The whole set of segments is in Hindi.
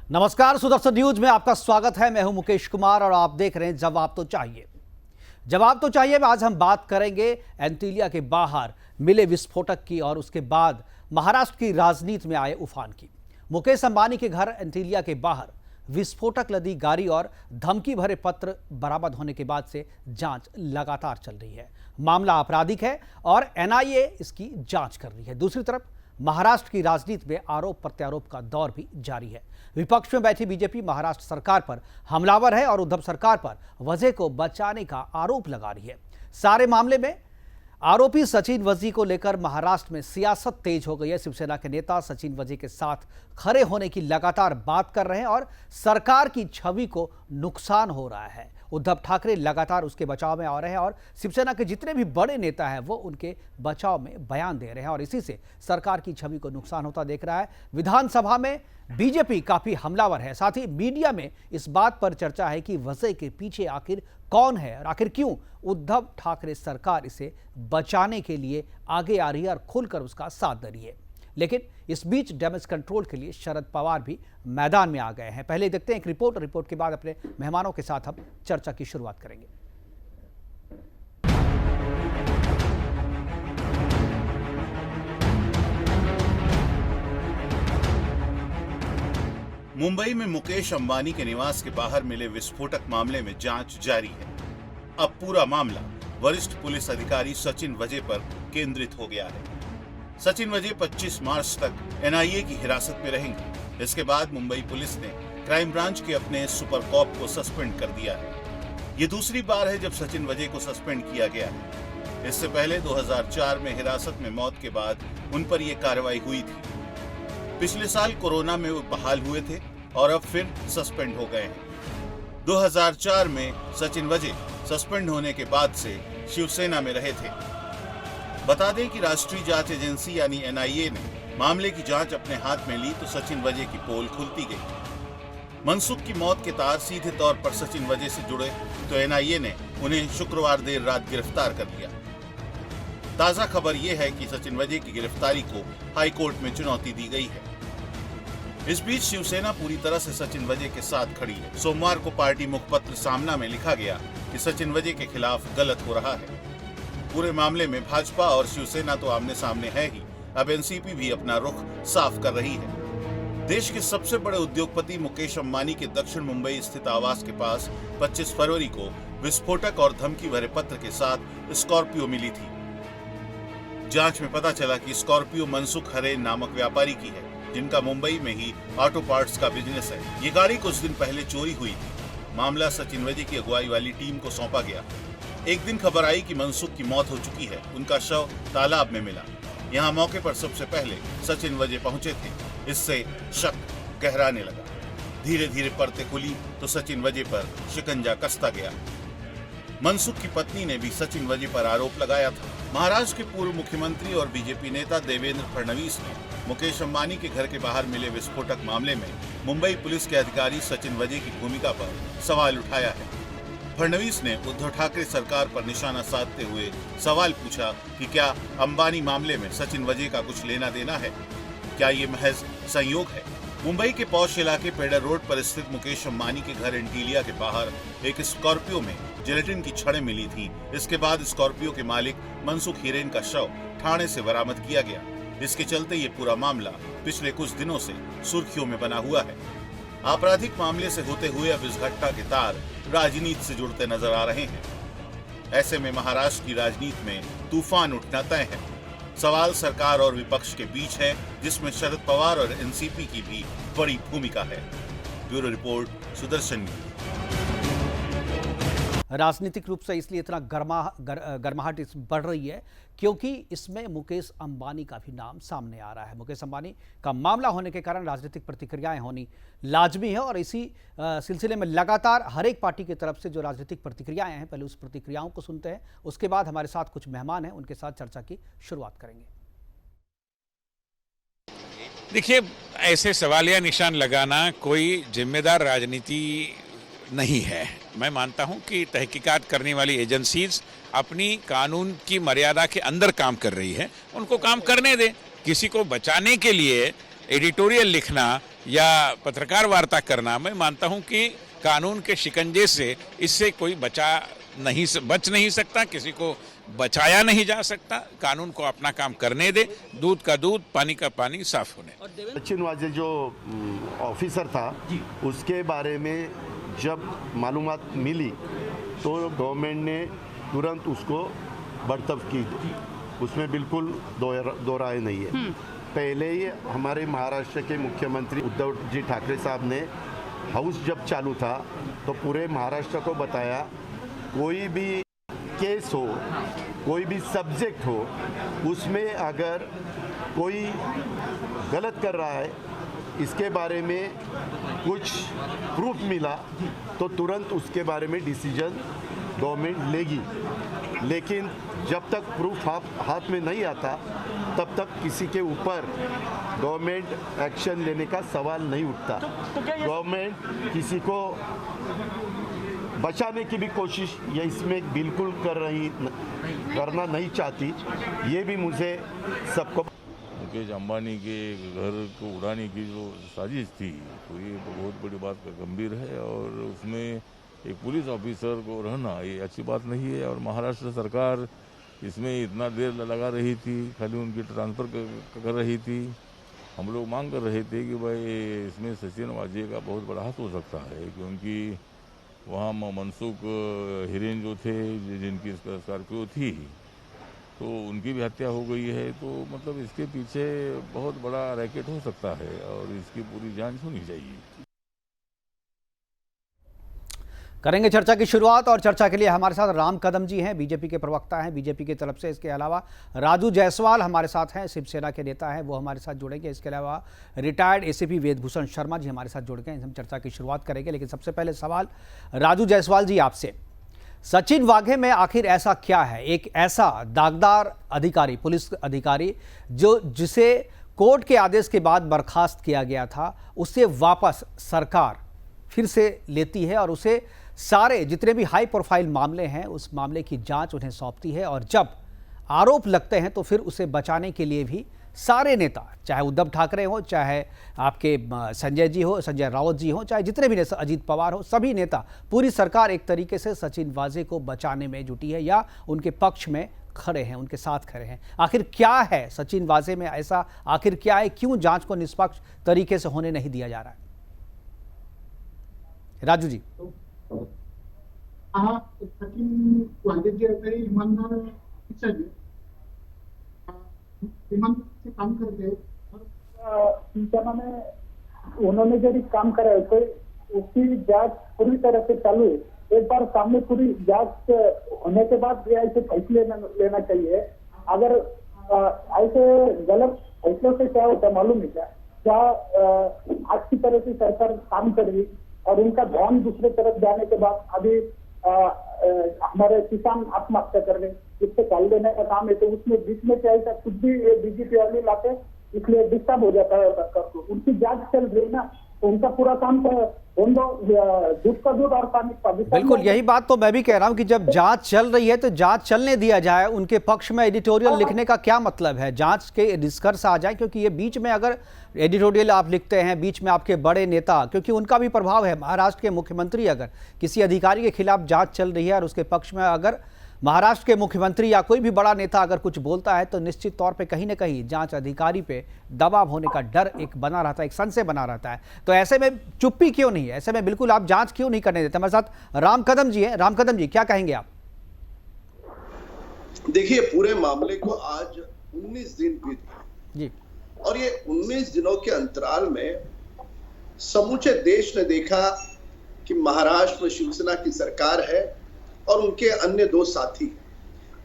नमस्कार, सुदर्शन न्यूज में आपका स्वागत है। मैं हूं मुकेश कुमार और आप देख रहे हैं जवाब तो चाहिए। जवाब तो चाहिए में आज हम बात करेंगे एंटीलिया के बाहर मिले विस्फोटक की और उसके बाद महाराष्ट्र की राजनीति में आए उफान की। मुकेश अंबानी के घर एंटीलिया के बाहर विस्फोटक लदी गाड़ी और धमकी भरे पत्र बरामद होने के बाद से जांच लगातार चल रही है। मामला आपराधिक है और एनआईए इसकी जांच कर रही है। दूसरी तरफ महाराष्ट्र की राजनीति में आरोप प्रत्यारोप का दौर भी जारी है। विपक्ष में बैठी बीजेपी महाराष्ट्र सरकार पर हमलावर है और उद्धव सरकार पर वजह को बचाने का आरोप लगा रही है। सारे मामले में आरोपी सचिन वजी को लेकर महाराष्ट्र में सियासत तेज हो गई है। शिवसेना के नेता सचिन वजी के साथ खड़े होने की लगातार बात कर रहे हैं और सरकार की छवि को नुकसान हो रहा है। उद्धव ठाकरे लगातार उसके बचाव में आ रहे हैं और शिवसेना के जितने भी बड़े नेता हैं वो उनके बचाव में बयान दे रहे हैं और इसी से सरकार की छवि को नुकसान होता देख रहा है। विधानसभा में बीजेपी काफी हमलावर है। साथ ही मीडिया में इस बात पर चर्चा है कि वजह के पीछे आखिर कौन है और आखिर क्यों उद्धव ठाकरे सरकार इसे बचाने के लिए आगे आ रही है और खुलकर उसका साथ दे रही है। लेकिन इस बीच डैमेज कंट्रोल के लिए शरद पवार भी मैदान में आ गए हैं। पहले देखते हैं एक रिपोर्ट के बाद अपने मेहमानों के साथ हम चर्चा की शुरुआत करेंगे। मुंबई में मुकेश अंबानी के निवास के बाहर मिले विस्फोटक मामले में जांच जारी है। अब पूरा मामला वरिष्ठ पुलिस अधिकारी सचिन वजे पर केंद्रित हो गया है। सचिन वजे 25 मार्च तक एनआईए की हिरासत में रहेंगे। इसके बाद मुंबई पुलिस ने क्राइम ब्रांच के अपने सुपर कॉप को सस्पेंड कर दिया है। ये दूसरी बार है जब सचिन वजे को सस्पेंड किया गया है। इससे पहले 2004 में हिरासत में मौत के बाद उन पर यह कार्रवाई हुई थी। पिछले साल कोरोना में वो बहाल हुए थे और अब फिर सस्पेंड हो गए हैं। 2004 में सचिन वजे सस्पेंड होने के बाद से शिवसेना में रहे थे। बता दें कि राष्ट्रीय जांच एजेंसी यानी एनआईए ने मामले की जांच अपने हाथ में ली तो सचिन वजे की पोल खुलती गई। मनसुख की मौत के तार सीधे तौर पर सचिन वजे से जुड़े तो एनआईए ने उन्हें शुक्रवार देर रात गिरफ्तार कर लिया। ताजा खबर यह है कि सचिन वजे की गिरफ्तारी को हाईकोर्ट में चुनौती दी गई है। इस बीच शिवसेना पूरी तरह से सचिन वजे के साथ खड़ी है। सोमवार को पार्टी मुखपत्र सामना में लिखा गया कि सचिन वजे के खिलाफ गलत हो रहा है। पूरे मामले में भाजपा और शिवसेना तो आमने सामने है ही, अब एनसीपी भी अपना रुख साफ कर रही है। देश के सबसे बड़े उद्योगपति मुकेश अंबानी के दक्षिण मुंबई स्थित आवास के पास 25 फरवरी को विस्फोटक और धमकी भरे पत्र के साथ स्कॉर्पियो मिली थी। जांच में पता चला कि स्कॉर्पियो मनसुख हरेन नामक व्यापारी की है, जिनका मुंबई में ही ऑटो पार्ट्स का बिजनेस है। ये गाड़ी कुछ दिन पहले चोरी हुई थी। मामला सचिन वजे की अगुवाई वाली टीम को सौंपा गया। एक दिन खबर आई कि मनसुख की मौत हो चुकी है। उनका शव तालाब में मिला। यहाँ मौके पर सबसे पहले सचिन वजे पहुंचे थे। इससे शक गहराने लगा। धीरे धीरे परतें खुली तो सचिन वजे पर शिकंजा कसता गया। मनसुख की पत्नी ने भी सचिन वजे पर आरोप लगाया था। महाराष्ट्र के पूर्व मुख्यमंत्री और बीजेपी नेता देवेंद्र फडणवीस ने मुकेश अंबानी के घर के बाहर मिले विस्फोटक मामले में मुंबई पुलिस के अधिकारी सचिन वजे की भूमिका पर सवाल उठाया है। फडणवीस ने उद्धव ठाकरे सरकार पर निशाना साधते हुए सवाल पूछा कि क्या अंबानी मामले में सचिन वजे का कुछ लेना देना है? क्या ये महज संयोग है? मुंबई के पौष इलाके पेडर रोड पर स्थित मुकेश अंबानी के घर एंटीलिया के बाहर एक स्कॉर्पियो में जिलेटिन की छड़ें मिली थी। इसके बाद स्कॉर्पियो के मालिक मनसुख हिरेन का शव ठाणे से बरामद किया गया। इसके चलते ये पूरा मामला पिछले कुछ दिनों से सुर्खियों में बना हुआ है। आपराधिक मामले से होते हुए अब इस घटना के तार राजनीति से जुड़ते नजर आ रहे हैं। ऐसे में महाराष्ट्र की राजनीति में तूफान उठना तय है। सवाल सरकार और विपक्ष के बीच है, जिसमें शरद पवार और एनसीपी की भी बड़ी भूमिका है। Bureau report, Sudarshan news. राजनीतिक रूप से इसलिए इतना गर्माहट बढ़ रही है क्योंकि इसमें मुकेश अंबानी का भी नाम सामने आ रहा है। मुकेश अंबानी का मामला होने के कारण राजनीतिक प्रतिक्रियाएं होनी लाजमी है और इसी सिलसिले में लगातार हर एक पार्टी की तरफ से जो राजनीतिक प्रतिक्रियाएं हैं, पहले उस प्रतिक्रियाओं को सुनते हैं, उसके बाद हमारे साथ कुछ मेहमान हैं, उनके साथ चर्चा की शुरुआत करेंगे। देखिए, ऐसे सवालिया निशान लगाना कोई जिम्मेदार राजनीति नहीं है। मैं मानता हूं कि तहकीकात करने वाली एजेंसीज अपनी कानून की मर्यादा के अंदर काम कर रही है, उनको काम करने दें। किसी को बचाने के लिए एडिटोरियल लिखना या पत्रकार वार्ता करना, मैं मानता हूं कि कानून के शिकंजे से इससे कोई बच नहीं सकता, किसी को बचाया नहीं जा सकता। कानून को अपना काम करने दे, दूध का दूध, पानी का पानी साफ होने। सचिन वाजे जो ऑफिसर था उसके बारे में जब मालूमात मिली तो गवर्नमेंट ने तुरंत उसको बर्तरफ की, उसमें बिल्कुल दो राय नहीं है। पहले ही हमारे महाराष्ट्र के मुख्यमंत्री उद्धव जी ठाकरे साहब ने हाउस जब चालू था तो पूरे महाराष्ट्र को बताया, कोई भी केस हो, कोई भी सब्जेक्ट हो, उसमें अगर कोई गलत कर रहा है, इसके बारे में कुछ प्रूफ मिला तो तुरंत उसके बारे में डिसीजन गवर्नमेंट लेगी। लेकिन जब तक प्रूफ हाथ में नहीं आता तब तक किसी के ऊपर गवर्नमेंट एक्शन लेने का सवाल नहीं उठता। गवर्नमेंट किसी को बचाने की भी कोशिश ये इसमें बिल्कुल करना नहीं चाहती। ये भी मुझे सबको मुकेश अंबानी के घर को उड़ाने की जो साजिश थी, तो ये बहुत बड़ी बात गंभीर है और उसमें एक पुलिस ऑफिसर को रहना ये अच्छी बात नहीं है। और महाराष्ट्र सरकार इसमें इतना देर लगा रही थी, खाली उनकी ट्रांसफ़र कर रही थी। हम लोग मांग कर रहे थे कि भाई इसमें सचिन वाजे का बहुत बड़ा हाथ हो सकता है, क्योंकि वहाँ मनसुख हिरेन जो थे, जिनकी स्कॉर्पियो थी, तो उनकी भी हत्या हो गई है। तो मतलब इसके पीछे बहुत बड़ा रैकेट हो सकता है और इसकी पूरी जांच होनी चाहिए। करेंगे चर्चा की शुरुआत, और चर्चा के लिए हमारे साथ राम कदम जी हैं, बीजेपी के प्रवक्ता हैं बीजेपी की तरफ से। इसके अलावा राजू जायसवाल हमारे साथ हैं, शिवसेना के नेता हैं, वो हमारे साथ जुड़ेंगे। इसके अलावा रिटायर्ड एसीपी वेदभूषण शर्मा जी हमारे साथ जुड़ गए। हम चर्चा की शुरुआत करेंगे, लेकिन सबसे पहले सवाल राजू जायसवाल जी आपसे। सचिन वाघे में आखिर ऐसा क्या है, एक ऐसा दागदार अधिकारी, पुलिस अधिकारी जिसे कोर्ट के आदेश के बाद बर्खास्त किया गया था, उससे वापस सरकार फिर से लेती है और उसे सारे जितने भी हाई प्रोफाइल मामले हैं उस मामले की जांच उन्हें सौंपती है, और जब आरोप लगते हैं तो फिर उसे बचाने के लिए भी सारे नेता, चाहे उद्धव ठाकरे हो, चाहे आपके संजय जी हो, संजय राउत जी हो, चाहे जितने भी नेता, अजीत पवार हो, सभी नेता, पूरी सरकार एक तरीके से सचिन वाजे को बचाने में जुटी है या उनके पक्ष में खड़े हैं, उनके साथ खड़े हैं। आखिर क्या है सचिन वाजे में ऐसा, आखिर क्या है, क्यों जांच को निष्पक्ष तरीके से होने नहीं दिया जा रहा है? राजू जी। सचिन वाजे जी अगर ईमानदार से काम करते और उन्होंने जो भी काम करा है तो उसकी जांच पूरी तरह से चालू है। एक बार सामने पूरी जांच होने के बाद ऐसे फैसले लेना चाहिए। अगर ऐसे गलत फैसलों से क्या होता मालूम है क्या अच्छी तरह से सरकार काम कर रही और उनका ध्यान दूसरे तरफ जाने के बाद अभी हमारे किसान आत्महत्या कर रहे, इससे काल देने का काम है। तो उसमें बीच में क्या है, खुद भी बीजेपी वाले लाते, इसलिए डिस्टर्ब हो जाता है सरकार को। उनकी जांच चल रही है ना, तो उनका पूरा काम दूध का दूध और पानी का। बिल्कुल यही बात तो मैं भी कह रहा हूं कि जब जांच चल रही है तो जांच चलने दिया जाए। उनके पक्ष में एडिटोरियल लिखने का क्या मतलब है? जांच के निष्कर्ष आ जाए, क्योंकि ये बीच में अगर एडिटोरियल आप लिखते हैं, बीच में आपके बड़े नेता, क्योंकि उनका भी प्रभाव है, महाराष्ट्र के मुख्यमंत्री अगर किसी अधिकारी के खिलाफ जांच चल रही है और उसके पक्ष में अगर महाराष्ट्र के मुख्यमंत्री या कोई भी बड़ा नेता अगर कुछ बोलता है तो निश्चित तौर पे कहीं ना कहीं जांच अधिकारी पे दबाव होने का डर एक बना रहता है, एक संशय बना रहता है। तो ऐसे में चुप्पी क्यों नहीं है? ऐसे में बिल्कुल आप जांच क्यों नहीं करने देते? हमारे साथ राम कदम जी हैं। राम कदम जी, क्या कहेंगे आप? देखिए, पूरे मामले को आज 19 दिन बीत गए जी, और ये 19 दिनों के अंतराल में समूचे देश ने देखा कि महाराष्ट्र में शिवसेना की सरकार है और उनके अन्य दो साथी,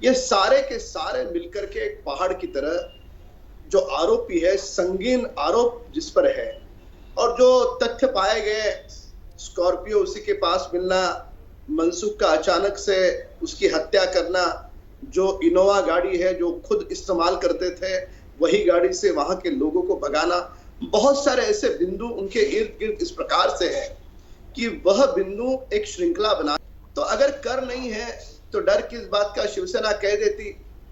ये सारे के सारे मिलकर के एक पहाड़ की तरह जो आरोपी है, संगीन आरोप जिस पर है, और जो तथ्य पाए गए, स्कॉर्पियो उसी के पास मिलना, मनसुख का अचानक से उसकी हत्या करना, जो इनोवा गाड़ी है जो खुद इस्तेमाल करते थे वही गाड़ी से वहां के लोगों को भगाना, बहुत सारे ऐसे बिंदु उनके इर्द गिर्द इस प्रकार से है कि वह बिंदु एक श्रृंखला बना। तो अगर कर नहीं है तो डर किस बात का? शिवसेना कह देती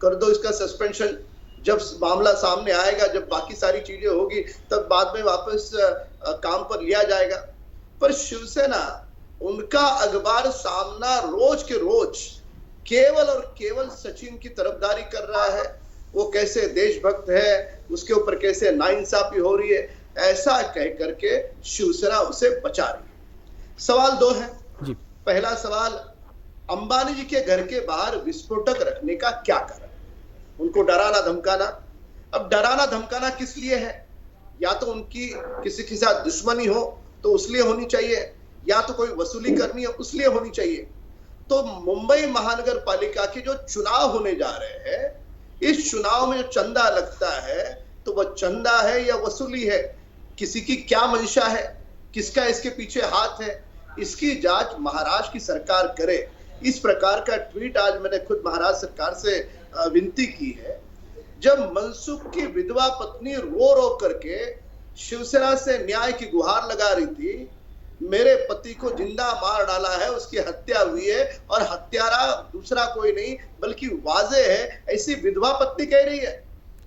कर दो इसका सस्पेंशन, जब मामला सामने आएगा, जब बाकी सारी चीजें होगी, तब बाद में वापस काम पर लिया जाएगा। पर शिवसेना, उनका अखबार सामना रोज के रोज केवल और केवल सचिन की तरफदारी कर रहा है। वो कैसे देशभक्त है, उसके ऊपर कैसे नाइंसाफी हो रही है, ऐसा कह करके शिवसेना उसे बचा रही है। सवाल दो है जी। पहला सवाल, अंबानी जी के घर के बाहर विस्फोटक रखने का क्या कारण? उनको डराना धमकाना। अब डराना धमकाना किस लिए है? या तो उनकी किसी के साथ दुश्मनी हो तो उसलिए होनी चाहिए, या तो कोई वसूली करनी है उसलिए होनी चाहिए। तो मुंबई महानगर पालिका के जो चुनाव होने जा रहे हैं, इस चुनाव में जो चंदा लगता है, तो वह चंदा है या वसूली है? किसी की क्या मंशा है, किसका इसके पीछे हाथ है, इसकी जांच महाराष्ट्र की सरकार करे। इस प्रकार का ट्वीट आज मैंने खुद महाराष्ट्र सरकार से विनती की है। जब मनसुख की विधवा पत्नी रो रो करके शिवसेना से न्याय की गुहार लगा रही थी, मेरे पति को जिंदा मार डाला है, उसकी हत्या हुई है और हत्यारा दूसरा कोई नहीं बल्कि वाजे है, ऐसी विधवा पत्नी कह रही है।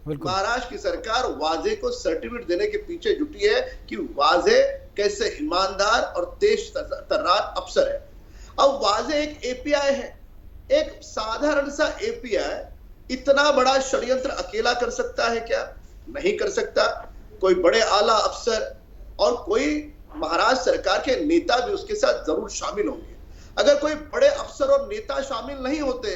महाराष्ट्र की सरकार वाजे को सर्टिफिकेट देने के पीछे जुटी है कि वाजे कैसे ईमानदार और तेज तर्रार अफसर है। अब वाजे एक एपीआई है, एक साधारण सा एपीआई इतना बड़ा षड्यंत्र अकेला कर सकता है क्या? नहीं कर सकता। कोई बड़े आला अफसर और कोई महाराष्ट्र सरकार के नेता भी उसके साथ जरूर शामिल होंगे। अगर कोई बड़े अफसर और नेता शामिल नहीं होते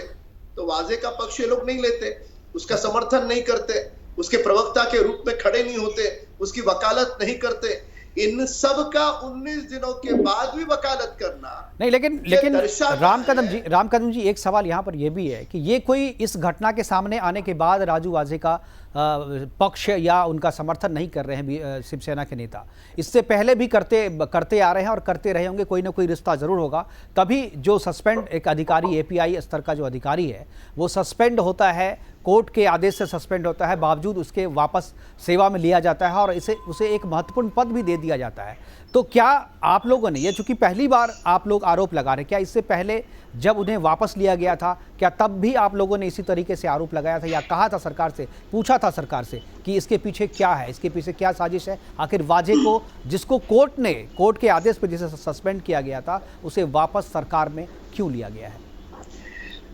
तो वाजे का पक्ष ये लोग नहीं लेते, उसका समर्थन नहीं करते, उसके प्रवक्ता के रूप में खड़े नहीं होते, उसकी वकालत नहीं करते। इन सब का 19 दिनों के बाद भी वकालत करना नहीं। लेकिन राम कदम जी एक सवाल यहाँ पर यह भी है कि ये कोई इस घटना के सामने आने के बाद राजू वाजे का पक्ष या उनका समर्थन नहीं कर रहे हैं शिवसेना के नेता। इससे पहले भी करते आ रहे हैं और करते रहे होंगे, कोई ना कोई रिश्ता जरूर होगा। तभी जो सस्पेंड एक अधिकारी, एपीआई स्तर का जो अधिकारी है, वो सस्पेंड होता है, कोर्ट के आदेश से सस्पेंड होता है, बावजूद उसके वापस सेवा में लिया जाता है और उसे एक महत्वपूर्ण पद भी दे दिया जाता है। तो क्या आप लोगों ने, ये चूंकि पहली बार आप लोग आरोप लगा रहे हैं, क्या इससे पहले जब उन्हें वापस लिया गया था, क्या तब भी आप लोगों ने इसी तरीके से आरोप लगाया था या कहा था सरकार से, पूछा था सरकार से कि इसके पीछे क्या है, इसके पीछे क्या साजिश है? आखिर वाजे को, जिसको कोर्ट के आदेश पर जिसे सस्पेंड किया गया था, उसे वापस सरकार में क्यों लिया गया है?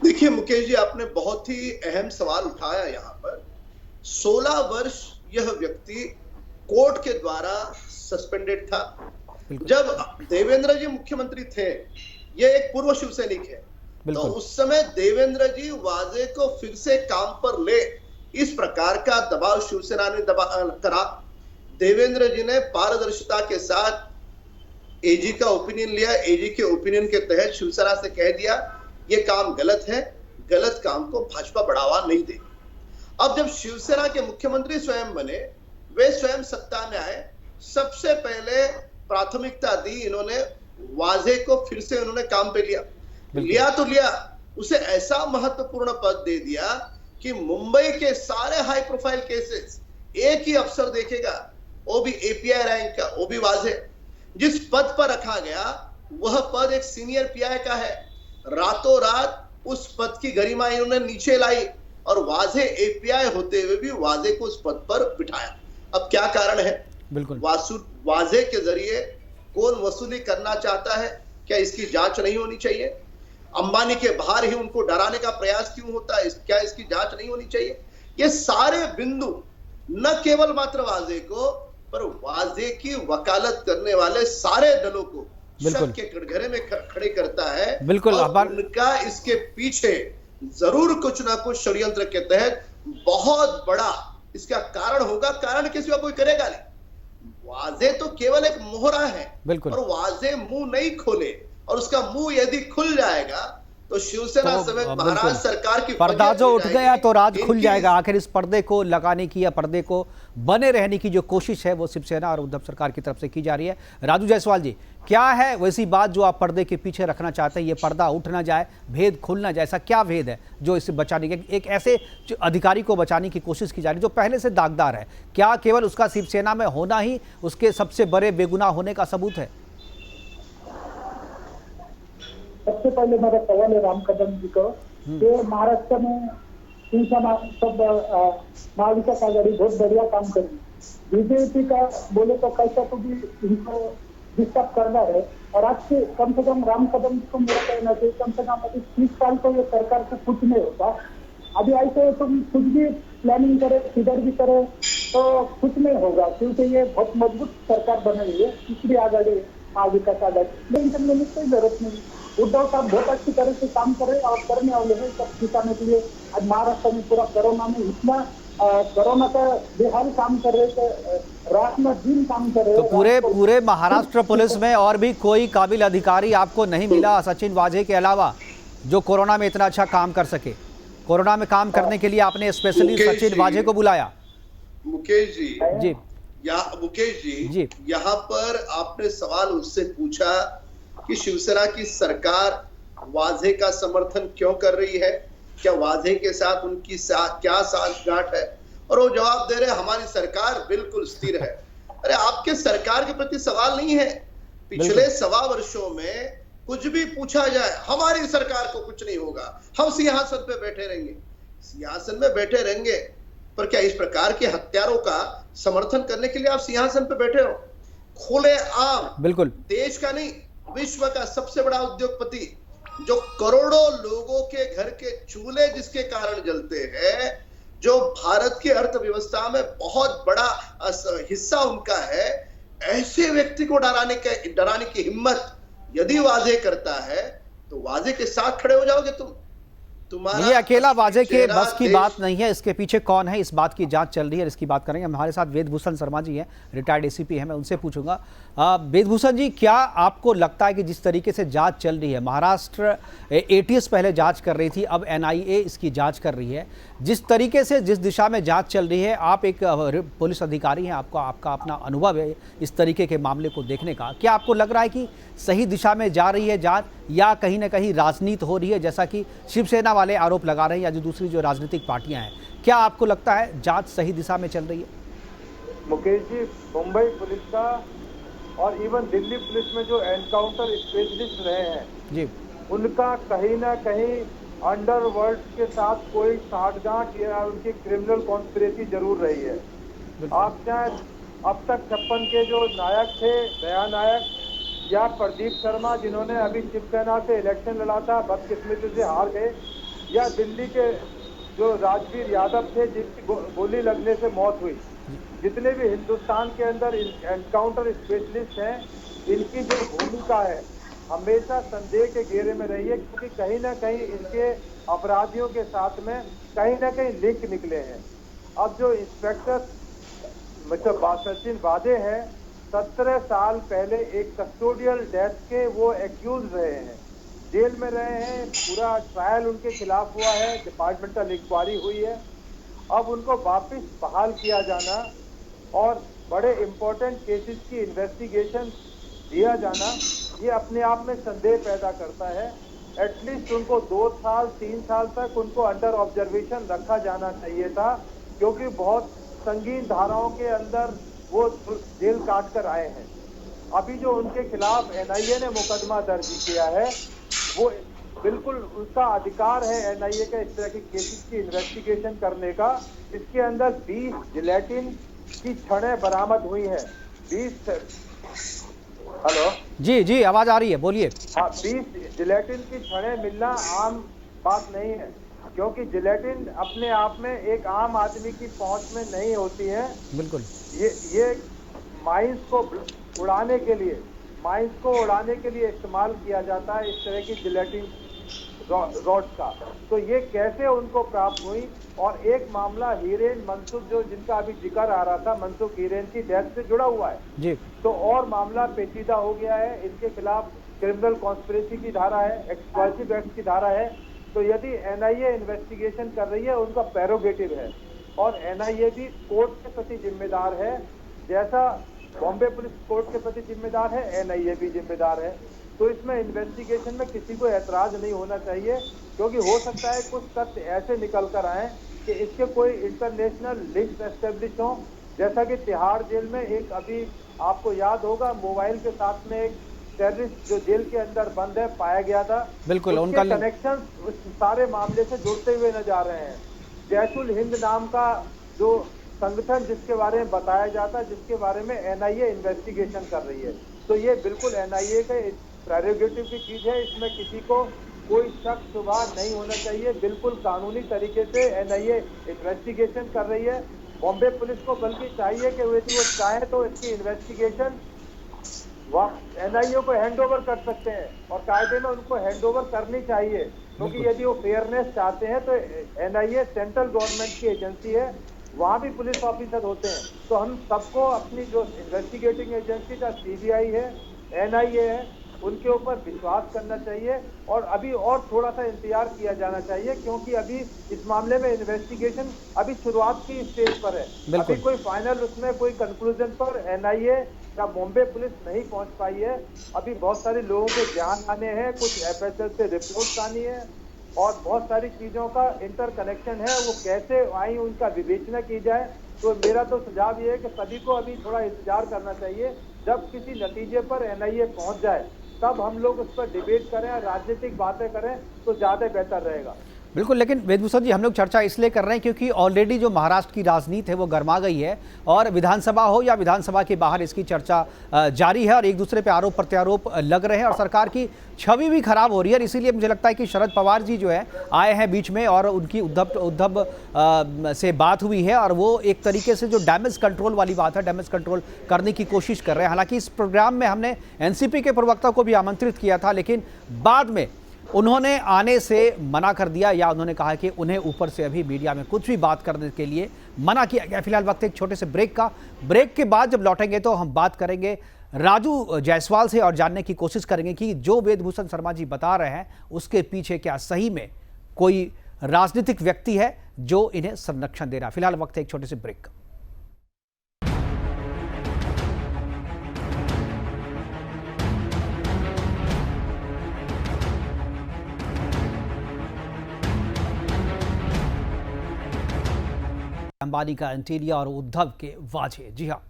देखिए मुकेश जी, आपने बहुत ही अहम सवाल उठाया यहाँ पर। 16 वर्ष यह व्यक्ति कोर्ट के द्वारा सस्पेंडेड था। जब देवेंद्र जी मुख्यमंत्री थे, ये एक पूर्व शिवसैनिक है, तो उस समय देवेंद्र जी वाजे को फिर से काम पर ले, इस प्रकार का दबाव शिवसेना ने करा। देवेंद्र जी ने पारदर्शिता के साथ एजी का ओपिनियन लिया। एजी के ओपिनियन के तहत शिवसेना से कह दिया ये काम गलत है, गलत काम को भाजपा बढ़ावा नहीं देगी। अब जब शिवसेना के मुख्यमंत्री स्वयं बने, वे स्वयं सत्ता में आए, सबसे पहले प्राथमिकता दी इन्होंने वाजे को, फिर से उन्होंने काम पे लिया तो लिया, उसे ऐसा महत्वपूर्ण पद दे दिया कि मुंबई के सारे हाई प्रोफाइल केसेस एक ही अफसर देखेगा, वो भी एपीआई रैंक का, वो भी वाजे। जिस पद पर रखा गया वह पद एक सीनियर पीआई का है। रातों रात उस पद की गरिमा इन्होंने नीचे लाई और वाजे एपीआई होते हुए भी वाजे को उस पद पर बिठाया। अब क्या कारण है? बिल्कुल वाजे के जरिए कौन वसूली करना चाहता है? क्या इसकी जांच नहीं होनी चाहिए? अंबानी के बाहर ही उनको डराने का प्रयास क्यों होता है? क्या इसकी जांच नहीं होनी चाहिए? ये सारे बिंदु न केवल मात्र वाजे को, पर वाजे की वकालत करने वाले सारे दलों को शक के कटघरे में खड़े करता है। बिल्कुल। और उनका इसके पीछे जरूर कुछ ना कुछ षड्यंत्र के तहत बहुत बड़ा इसका कारण होगा। कारण किसी का कोई करेगा नहीं। वाजे तो केवल एक मोहरा है, और वाजे मुंह नहीं खोले, और उसका मुंह यदि खुल जाएगा तो शिवसेना समेत महाराष्ट्र सरकार की पर्दा जो उठ गया तो राज खुल जाएगा। आखिर इस पर्दे को लगाने की या पर्दे को बने रहने की जो कोशिश है वो शिवसेना और उद्धव सरकार की तरफ से की जा रही है। राजू जायसवाल जी, क्या है वैसी बात जो आप पर्दे के पीछे रखना चाहते हैं? ये पर्दा उठ ना जाए, भेद खुल ना जाए, ऐसा क्या भेद है जो इसे बचाने के, एक ऐसे अधिकारी को बचाने की कोशिश की जा रही है जो पहले से दागदार है? क्या केवल उसका शिवसेना में होना ही उसके सबसे बड़े बेगुनाह होने का सबूत है? सबसे पहले मेरा सवाल है राम कदम जी को, कि महाराष्ट्र में शिवसेना सब महाविकास आघाड़ी बहुत बढ़िया काम करी। बीजेपी का बोले तो कैसा तो भी इनको डिस्टर्ब करना है। और आज से कम राम कदम को मेरा कहना चाहिए, कम से कम अभी 30 साल तो ये सरकार से कुछ नहीं होता। अभी ऐसे तुम कुछ भी प्लानिंग करे, किधर भी करे तो कुछ नहीं होगा, क्योंकि ये बहुत मजबूत सरकार बनी हुई है, तीसरी आघाड़ी महाविकास आघाड़ी। लेकिन लेने की जरूरत नहीं। उद्धव साहब बहुत अच्छी तरह से काम कर रहे हैं और करने वाले हैं सब किसानों के लिए। आज महाराष्ट्र में पूरा कोरोना में इतना कोरोना का बेहाल काम कर रहे थे, रात में दिन काम कर रहे। तो पूरे महाराष्ट्र पुलिस में और भी कोई काबिल अधिकारी आपको नहीं मिला सचिन वाजे के अलावा, जो कोरोना में इतना अच्छा काम कर सके? कोरोना में काम करने के लिए आपने स्पेशली सचिन वाजे को बुलाया। मुकेश जी मुकेश जी यहाँ पर आपने सवाल उससे पूछा कि शिवसेना की सरकार वाजे का समर्थन क्यों कर रही है, क्या वाजे के साथ उनकी क्या साठगांठ है, और वो जवाब दे रहे हमारी सरकार बिल्कुल स्थिर है। अरे आपके सरकार के प्रति सवाल नहीं है। पिछले 1.25 वर्षों में कुछ भी पूछा जाए, हमारी सरकार को कुछ नहीं होगा, हम सिंहासन पे बैठे रहेंगे। सिंहासन में बैठे रहेंगे, पर क्या इस प्रकार के हत्यारों का समर्थन करने के लिए आप सिंहासन पे बैठे हो? खुले आम बिल्कुल देश का नहीं, विश्व का सबसे बड़ा उद्योगपति, जो करोड़ों लोगों के घर के चूल्हे जिसके कारण जलते हैं, जो भारत की अर्थव्यवस्था में बहुत बड़ा हिस्सा उनका है, ऐसे व्यक्ति को डराने की हिम्मत यदि वाजे करता है तो वाजे के साथ खड़े हो जाओगे तुम। ये अकेला वाजे के बस की बात नहीं है, इसके पीछे कौन है इस बात की जांच चल रही है, इसकी बात करेंगे। हमारे साथ वेदभूषण शर्मा जी हैं, रिटायर्ड एसीपी हैं, मैं उनसे पूछूंगा। वेदभूषण जी, क्या आपको लगता है कि जिस तरीके से जांच चल रही है, महाराष्ट्र एटीएस पहले जांच कर रही थी, अब एनआईए इसकी जांच कर रही है, जिस तरीके से जिस दिशा में जांच चल रही है, आप एक पुलिस अधिकारी हैं, आपका अपना अनुभव है इस तरीके के मामले को देखने का, क्या आपको लग रहा है कि सही दिशा में जा रही है जांच, या कहीं ना कहीं राजनीति हो रही है, जैसा कि शिवसेना वाले आरोप लगा रहे हैं, या जो दूसरी जो राजनीतिक पार्टियां हैं? क्या आपको लगता है जांच सही दिशा में चल रही है? मुकेश जी, मुंबई पुलिस का और इवन दिल्ली पुलिस में जो एनकाउंटर स्पेशलिस्ट रहे हैं जी, उनका कहीं ना कहीं अंडरवर्ल्ड के साथ कोई साठगांठ या उनकी क्रिमिनल कॉन्स्पिरेसी जरूर रही है। आप चाहे अब तक 56 के जो नायक थे, दया नायक या प्रदीप शर्मा जिन्होंने अभी शिवसेना से इलेक्शन लड़ा था, बदकिस्मती से हार गए, या दिल्ली के जो राजवीर यादव थे जिनकी गोली लगने से मौत हुई, जितने भी हिंदुस्तान के अंदर एनकाउंटर स्पेशलिस्ट हैं, इनकी जो भूमिका है हमेशा संदेह के घेरे में रही है, क्योंकि कहीं ना कहीं इनके अपराधियों के साथ में कहीं ना कहीं लिंक निकले हैं। अब जो इंस्पेक्टर मतलब सचिन वाजे हैं, 17 साल पहले एक कस्टोडियल डेथ के वो एक्यूज रहे हैं, जेल में रहे हैं, पूरा ट्रायल उनके खिलाफ हुआ है, डिपार्टमेंटल इंक्वायरी हुई है। अब उनको वापस बहाल किया जाना और बड़े इंपॉर्टेंट केसेस की इन्वेस्टिगेशन दिया जाना, ये अपने आप में संदेह पैदा करता है। एटलीस्ट उनको 2 साल 3 साल तक उनको अंडर ऑब्जर्वेशन रखा जाना चाहिए था, क्योंकि बहुत संगीन धाराओं के अंदर वो जेल काट कर आए हैं। अभी जो उनके खिलाफ एनआईए ने मुकदमा दर्ज किया है, वो बिल्कुल उसका अधिकार है एनआईए का इस तरह की केसेस की इन्वेस्टिगेशन करने का। इसके अंदर 20 जिलेटिन की छड़ें बरामद हुई हैं। 20 हेलो जी आवाज आ रही है, बोलिए। हाँ, 20 जिलेटिन की छड़ें मिलना आम बात नहीं है, क्योंकि जिलेटिन अपने आप में एक आम आदमी की पहुंच में नहीं होती है। बिल्कुल, ये माइंस को उड़ाने के लिए इस्तेमाल किया जाता है इस तरह की जिलेटिन रॉड्स का। तो ये कैसे उनको प्राप्त हुई? और एक मामला हीरेन मनसुख, जो जिनका अभी जिक्र आ रहा था, मनसुख हीरेन की डेथ से जुड़ा हुआ है जी। तो और मामला पेचीदा हो गया है। इनके खिलाफ क्रिमिनल कॉन्स्पिरेसी की धारा है, एक्सप्लॉसिव एक्ट की धारा है। तो यदि एनआईए इन्वेस्टिगेशन कर रही है, उनका प्रेरोगेटिव है, और एनआईए भी कोर्ट के प्रति जिम्मेदार है, जैसा बॉम्बे पुलिस कोर्ट के प्रति जिम्मेदार है, एनआईए भी जिम्मेदार है। तो इसमें इन्वेस्टिगेशन में किसी को ऐतराज नहीं होना चाहिए, क्योंकि हो सकता है कुछ तथ्य ऐसे निकल कर आए कि इसके कोई इंटरनेशनल लिंक एस्टेब्लिश हो, जैसा कि तिहाड़ जेल में एक, अभी आपको याद होगा, मोबाइल के साथ में एक टेररिस्ट जो जेल के अंदर बंद है पाया गया था। बिल्कुल, उनका कनेक्शन उस सारे मामले से जुड़ते हुए नजर आ रहे हैं। जैसुल हिंद नाम का जो संगठन जिसके बारे में बताया जाता है, जिसके बारे में एनआईए इन्वेस्टिगेशन कर रही है। तो ये बिल्कुल एनआईए के प्रेरोगेटिव की चीज है, इसमें किसी को कोई शक शुबा नहीं होना चाहिए। बिल्कुल कानूनी तरीके से एनआईए इन्वेस्टिगेशन कर रही है। बॉम्बे पुलिस को बल्कि चाहिए कि वो चाहे तो इसकी इन्वेस्टिगेशन एनआईए को हैंड ओवर कर सकते हैं और कायदे में उनको हैंड ओवर करनी चाहिए, क्योंकि यदि वो फेयरनेस चाहते हैं तो एनआईए सेंट्रल गवर्नमेंट की एजेंसी है, वहाँ भी पुलिस ऑफिसर होते हैं। तो हम सबको अपनी जो इन्वेस्टिगेटिंग एजेंसी का सीबीआई है, एनआईए है, उनके ऊपर विश्वास करना चाहिए और अभी और थोड़ा सा इंतजार किया जाना चाहिए, क्योंकि अभी इस मामले में इन्वेस्टिगेशन अभी शुरुआत की स्टेज पर है। अभी कोई फाइनल उसमें कोई कंक्लूजन पर एनआईए या बॉम्बे पुलिस नहीं पहुंच पाई है। अभी बहुत सारे लोगों के ध्यान आने हैं, कुछ एफएसएल से रिपोर्ट आनी है और बहुत सारी चीजों का इंटरकनेक्शन है, वो कैसे आई उनका विवेचना की जाए। तो मेरा तो सुझाव ये है कि सभी को अभी थोड़ा इंतजार करना चाहिए। जब किसी नतीजे पर एनआईए पहुंच जाए तब हम लोग उस पर डिबेट करें, राजनीतिक बातें करें तो ज्यादा बेहतर रहेगा। बिल्कुल, लेकिन वेदभूषण जी हम लोग चर्चा इसलिए कर रहे हैं क्योंकि ऑलरेडी जो महाराष्ट्र की राजनीति है वो गर्मा गई है और विधानसभा हो या विधानसभा के बाहर इसकी चर्चा जारी है और एक दूसरे पे आरोप प्रत्यारोप लग रहे हैं और सरकार की छवि भी खराब हो रही है। इसीलिए मुझे लगता है कि शरद पवार जी जो है आए हैं बीच में और उनकी उद्धव से बात हुई है और वो एक तरीके से जो डैमेज कंट्रोल वाली बात है, डैमेज कंट्रोल करने की कोशिश कर रहे हैं। हालांकि इस प्रोग्राम में हमने एनसीपी के प्रवक्ता को भी आमंत्रित किया था, लेकिन बाद में उन्होंने आने से मना कर दिया या उन्होंने कहा कि उन्हें ऊपर से अभी मीडिया में कुछ भी बात करने के लिए मना किया गया। फिलहाल वक्त एक छोटे से ब्रेक का। ब्रेक के बाद जब लौटेंगे तो हम बात करेंगे राजू जायसवाल से और जानने की कोशिश करेंगे कि जो वेदभूषण शर्मा जी बता रहे हैं उसके पीछे क्या सही में कोई राजनीतिक व्यक्ति है जो इन्हें संरक्षण दे रहा है। फिलहाल वक्त है एक छोटे से ब्रेक का। अंबानी का एंटीलिया और उद्धव के वाजे। जी हाँ,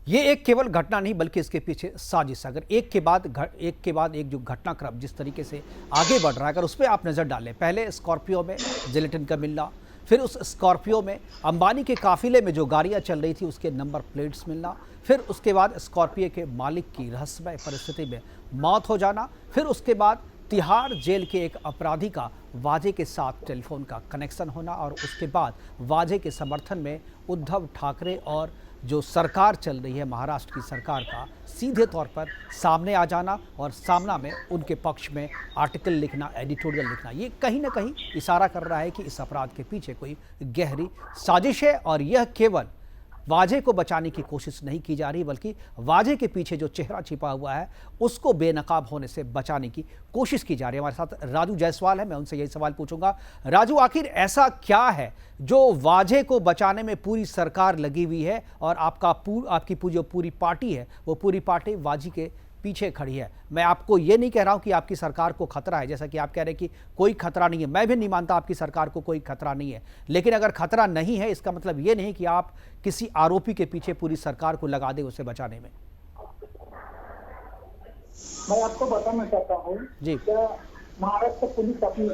ये एक केवल घटना नहीं बल्कि इसके पीछे साजिश। अगर एक के बाद एक जो घटनाक्रम जिस तरीके से आगे बढ़ रहा है, अगर उस पर आप नज़र डालें, पहले स्कॉर्पियो में जिलेटिन का मिलना, फिर उस स्कॉर्पियो में अंबानी के काफिले में जो गाड़ियाँ चल रही थी उसके नंबर प्लेट्स मिलना, फिर उसके बाद स्कॉर्पियो के मालिक की रहस्यमय परिस्थिति में मौत हो जाना, फिर उसके बाद तिहाड़ जेल के एक अपराधी का वाजे के साथ टेलीफोन का कनेक्शन होना और उसके बाद वाजे के समर्थन में उद्धव ठाकरे और जो सरकार चल रही है महाराष्ट्र की सरकार का सीधे तौर पर सामने आ जाना और सामना में उनके पक्ष में आर्टिकल लिखना, एडिटोरियल लिखना। ये कहीं ना कहीं इशारा कर रहा है कि इस अपराध के पीछे कोई गहरी साजिश है और यह केवल वाजे को बचाने की कोशिश नहीं की जा रही बल्कि वाजे के पीछे जो चेहरा छिपा हुआ है उसको बेनकाब होने से बचाने की कोशिश की जा रही है। हमारे साथ राजू जायसवाल है, मैं उनसे यही सवाल पूछूंगा। राजू, आखिर ऐसा क्या है जो वाजे को बचाने में पूरी सरकार लगी हुई है और आपकी जो पूरी पार्टी है वो पूरी पार्टी वाजी के पीछे खड़ी है? मैं आपको ये नहीं कह रहा हूं कि आपकी सरकार को खतरा है, जैसा कि आप कह रहे हैं कि कोई खतरा नहीं है। मैं भी नहीं मानता आपकी सरकार को कोई खतरा नहीं है, लेकिन अगर खतरा नहीं है इसका मतलब ये नहीं कि आप किसी आरोपी के पीछे पूरी सरकार को लगा दे उसे बचाने में। मैं आपको बताना चाहता हूँ जी, महाराष्ट्र पुलिस अपनी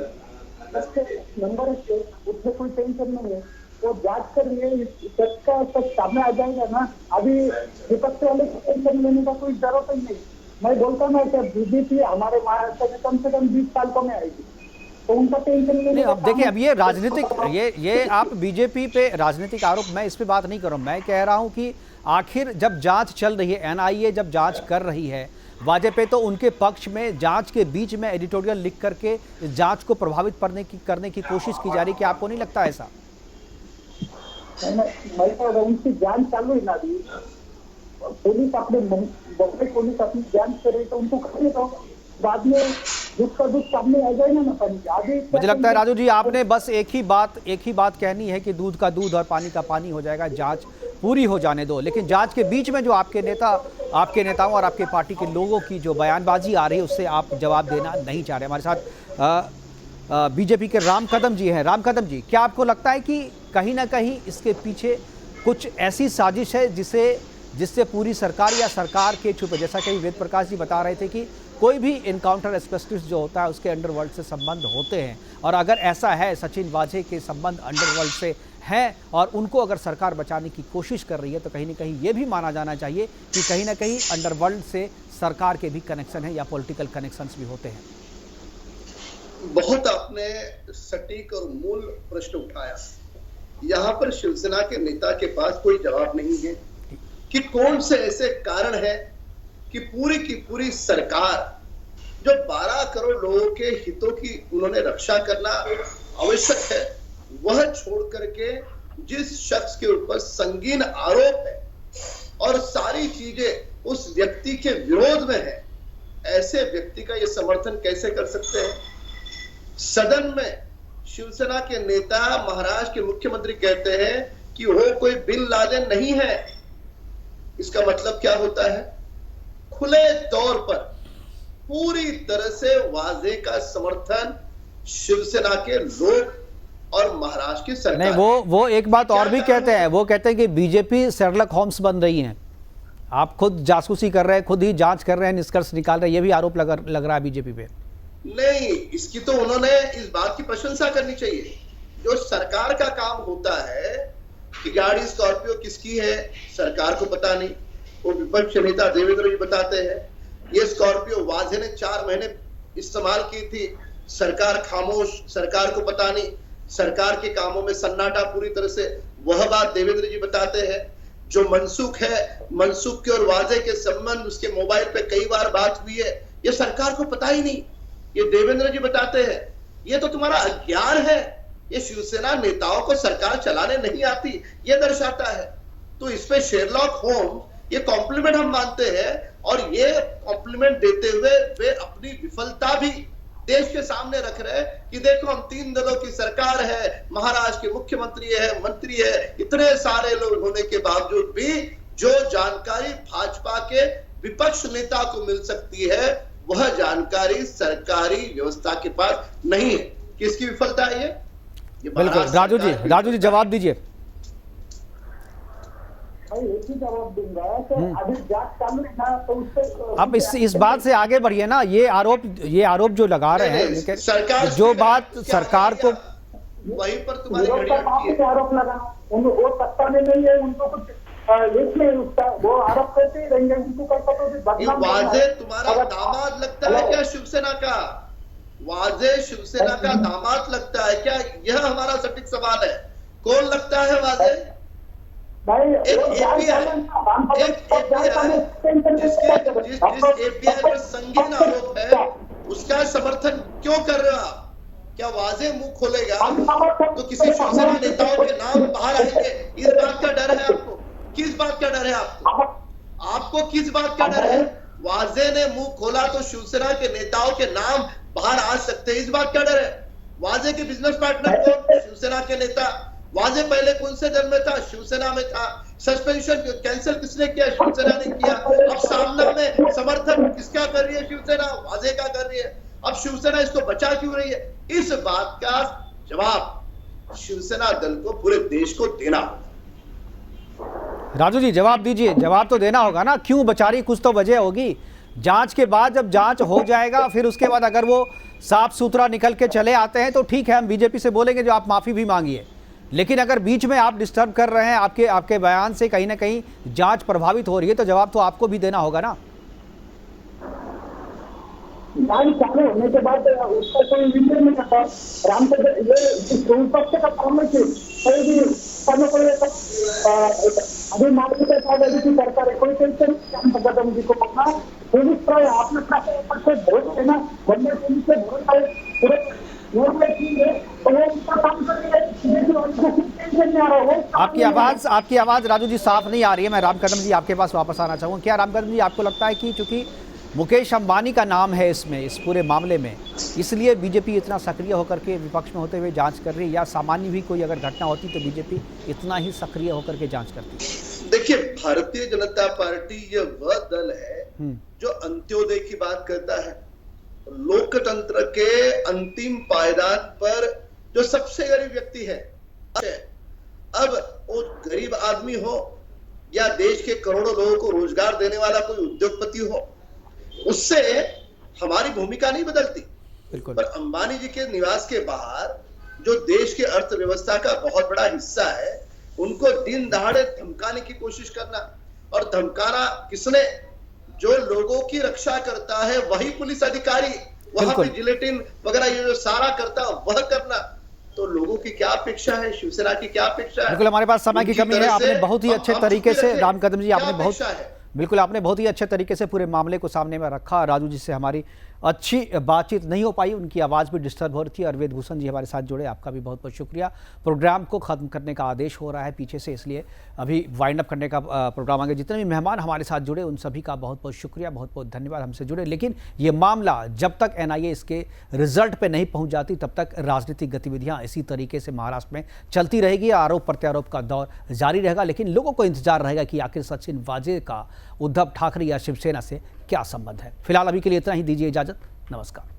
नंबर उसमें कोई टेंशन नहीं है, वो जांच कर रही है, सच का सच सामने आ जाएगा ना। अभी विपक्ष वाले को टेंशन लेने का कोई जरूरत ही नहीं। मैं बोलता हूँ कि बीजेपी हमारे महाराष्ट्र में कम से कम 20 साल को में आएगी, तो उनका टेंशन लेने का। अब देखिए, अब ये राजनीतिक ये आप बीजेपी पे राजनीतिक आरोप, मैं इस पे बात नहीं कर रहा हूँ। मैं कह रहा हूँ कि आखिर जब जांच चल रही है, एनआईए जब जांच कर रही है वाजे पे, तो उनके पक्ष में जांच के बीच में एडिटोरियल लिख करके जांच को प्रभावित करने की कोशिश की जा रही है। क्या आपको नहीं लगता ऐसा? मैं तो उनकी जांच चालू है ना अभी, पुलिस अपने बॉम्बे पुलिस अपनी जांच करे तो उनको करे, तो बाद में दुख का दुख सामने आ जाएगा ना पानी। आगे मुझे लगता है राजू जी आपने बस एक ही बात कहनी है कि दूध का दूध और पानी का पानी हो जाएगा, जांच पूरी हो जाने दो। लेकिन जांच के बीच में जो आपके नेताओं और आपके पार्टी के लोगों की जो बयानबाजी आ रही है उससे आप जवाब देना नहीं चाह रहे। हमारे साथ बीजेपी के राम कदम जी हैं। राम कदम जी, क्या आपको लगता है कि कहीं ना कहीं इसके पीछे कुछ ऐसी साजिश है जिससे पूरी सरकार या सरकार के छुपे, जैसा कि वेद प्रकाश जी बता रहे थे कि कोई भी इनकाउंटर स्पेशलिस्ट जो होता है उसके अंडरवर्ल्ड से संबंध होते हैं, और अगर ऐसा है सचिन वाजे के संबंध अंडरवर्ल्ड से हैं और उनको अगर सरकार बचाने की कोशिश कर रही है तो कहीं ना कहीं ये भी माना जाना चाहिए कि कहीं ना कहीं अंडरवर्ल्ड से सरकार के भी कनेक्शन है या पॉलिटिकल कनेक्शंस भी होते हैं। बहुत आपने सटीक और मूल प्रश्न उठाया। यहाँ पर शिवसेना के नेता के पास कोई जवाब नहीं है कि कौन से ऐसे कारण है कि पूरी की पूरी सरकार जो 12 करोड़ लोगों के हितों की उन्होंने रक्षा करना आवश्यक है, वह छोड़ करके जिस शख्स के ऊपर संगीन आरोप है और सारी चीजें उस व्यक्ति के विरोध में है, ऐसे व्यक्ति का ये समर्थन कैसे कर सकते हैं? सदन में शिवसेना के नेता महाराष्ट्र के मुख्यमंत्री कहते हैं कि वो कोई बिन लादेन नहीं है। इसका मतलब क्या होता है? खुले तौर पर पूरी तरह से वाजे का समर्थन शिवसेना के लोग और महाराष्ट्र की सरकार। नहीं, वो एक बात और भी कहते हैं, वो कहते हैं कि बीजेपी शेरलॉक होम्स बन रही है, आप खुद जासूसी कर रहे हैं, खुद ही जांच कर रहे हैं, निष्कर्ष निकाल रहे हैं, ये भी आरोप लग रहा है बीजेपी पे। नहीं, इसकी तो उन्होंने इस बात की प्रशंसा करनी चाहिए। जो सरकार का काम होता है कि गाड़ी स्कॉर्पियो किसकी है सरकार को पता नहीं, वो विपक्ष नेता देवेंद्र जी बताते हैं। ये स्कॉर्पियो वाजे ने 4 महीने इस्तेमाल की थी, सरकार खामोश, सरकार को पता नहीं, सरकार के कामों में सन्नाटा पूरी तरह से, वह बात देवेंद्र जी बताते हैं। जो मनसुख है, मनसुख के और वाजे के संबंध उसके मोबाइल पे कई बार बात हुई है, ये सरकार को पता ही नहीं, ये देवेंद्र जी बताते हैं। ये तो तुम्हारा अज्ञान है, ये शिवसेना नेताओं को सरकार चलाने नहीं आती, ये दर्शाता है। तो इस पे शेरलॉक होम्स ये कॉम्प्लीमेंट हम मानते हैं, और ये कॉम्प्लीमेंट देते हुए वे अपनी विफलता भी देश के सामने रख रहे हैं कि देखो हम 3 दलों की सरकार है, महाराष्ट्र के मुख्यमंत्री है, मंत्री है, इतने सारे लोग होने के बावजूद भी जो जानकारी भाजपा के विपक्ष नेता को मिल सकती है वह जानकारी सरकारी व्यवस्था के पास नहीं है। किसकी विफलता है ये बिल्कुल। राजू जी जवाब दीजिए। एक ही जवाब दूंगा कि अभी जांच चालू है ना, तो उससे अब इस बात से आगे बढ़िए ना। ये आरोप जो लगा रहे हैं, सरकार जो बात सरकार को वहीं पर तुम्हारी आरोप लगा, वो सत्ता में नहीं है, उनको कुछ इसमें उसका वो आरोप करते ही रहेंगे, उनको वाजे तुम्हारा दामाद लगता है क्या शिवसेना का? वाजे शिवसेना का दामाद लगता है क्या? यह हमारा सटीक सवाल है। कौन लगता है वाजे? जिस एपीआई पर संगीन आरोप है उसका समर्थन क्यों कर रहे हो आप? क्या वाजे मुंह खोलेगा तो किसी शिवसेना नेताओं के नाम बाहर आएंगे? इस बात का डर है आपको? किस बात का डर है आपको किस बात का डर है? वाजे ने मुंह खोला तो शिवसेना के नेताओं के नाम बाहर आ सकते हैं, इस बात का डर है? वाजे के बिजनेस पार्टनर कौन? शिवसेना के नेता। वाजे पहले कौन से दल में था? शिवसेना में था। सस्पेंशन कैंसिल किसने किया? शिवसेना ने किया। अब सामना में समर्थन किसका कर रही है शिवसेना? वाजे का कर रही है। अब शिवसेना इसको बचा क्यों रही है? इस बात का जवाब शिवसेना दल को पूरे देश को देना होगा। राजू जी जवाब दीजिए। जवाब तो देना होगा ना, क्यों बचा रही? कुछ तो वजह होगी। जांच के बाद जब जांच हो जाएगा फिर उसके बाद अगर वो साफ सुथरा निकल के चले आते हैं तो ठीक है, हम बीजेपी से बोलेंगे जो आप माफी भी मांगिए, लेकिन अगर बीच में आप डिस्टर्ब कर रहे हैं, आपके बयान से कहीं ना कहीं जांच प्रभावित हो रही है, तो जवाब तो आपको भी देना होगा ना। चालू होने के बाद उसका कोई विषय नहीं था। रामचंद्र ये पक्ष का काम है कि अभी मामले के साथ की सरकार है, कोई टेंशन नहीं जी को पकड़ा पुलिस पर आपने से भरोसा देना, बनने पुलिस से भरोसा पूरे आपकी आवाज राजू जी साफ नहीं आ रही है। मैं राम कदम जी आपके पास वापस आना चाहूंगा। क्या राम कदम जी आपको लगता है कि चूंकि मुकेश अंबानी का नाम है इसमें, इस पूरे मामले में, इसलिए बीजेपी इतना सक्रिय होकर के विपक्ष में होते हुए जांच कर रही है, या सामान्य भी कोई अगर घटना होती तो बीजेपी इतना ही सक्रिय होकर के जांच करती? देखिए, भारतीय जनता पार्टी ये वह दल है जो अंत्योदय की बात करता है, लोकतंत्र के अंतिम पायदान पर जो सबसे गरीब व्यक्ति है। अब वो गरीब आदमी हो या देश के करोड़ों लोगों को रोजगार देने वाला कोई उद्योगपति हो, उससे हमारी भूमिका नहीं बदलती। बिल्कुल। पर अंबानी जी के निवास के बाहर जो देश के अर्थव्यवस्था का बहुत बड़ा हिस्सा है, उनको दिन दहाड़े धमकाने की कोशिश करना, और धमकाना किसने? जो लोगों की रक्षा करता है वही पुलिस अधिकारी, वहां पे जिलेटिन वगैरह ये जो सारा करता है वह करना। तो लोगों की क्या अपेक्षा है, शिवसेना की क्या अपेक्षा है? बिल्कुल, हमारे पास समय की कमी है। आपने बहुत ही अच्छे तरीके से, राम कदम जी, आपने आपने बहुत ही अच्छे तरीके से पूरे मामले को सामने में रखा। राजू जी से हमारी अच्छी बातचीत नहीं हो पाई, उनकी आवाज़ भी डिस्टर्ब हो रही थी। और वेद भूषण जी हमारे साथ जुड़े, आपका भी बहुत बहुत शुक्रिया। प्रोग्राम को ख़त्म करने का आदेश हो रहा है पीछे से, इसलिए अभी वाइंड अप करने का प्रोग्राम आगे। जितने भी मेहमान हमारे साथ जुड़े उन सभी का बहुत बहुत शुक्रिया, बहुत बहुत धन्यवाद हमसे जुड़े। लेकिन ये मामला जब तक NIA इसके रिजल्ट पे नहीं पहुंच जाती तब तक राजनीतिक गतिविधियां इसी तरीके से महाराष्ट्र में चलती रहेगी, आरोप प्रत्यारोप का दौर जारी रहेगा। लेकिन लोगों को इंतजार रहेगा कि आखिर सचिन वाजे का उद्धव ठाकरे या शिवसेना से क्या संबंध है। फिलहाल अभी के लिए इतना ही, दीजिए इजाजत, नमस्कार।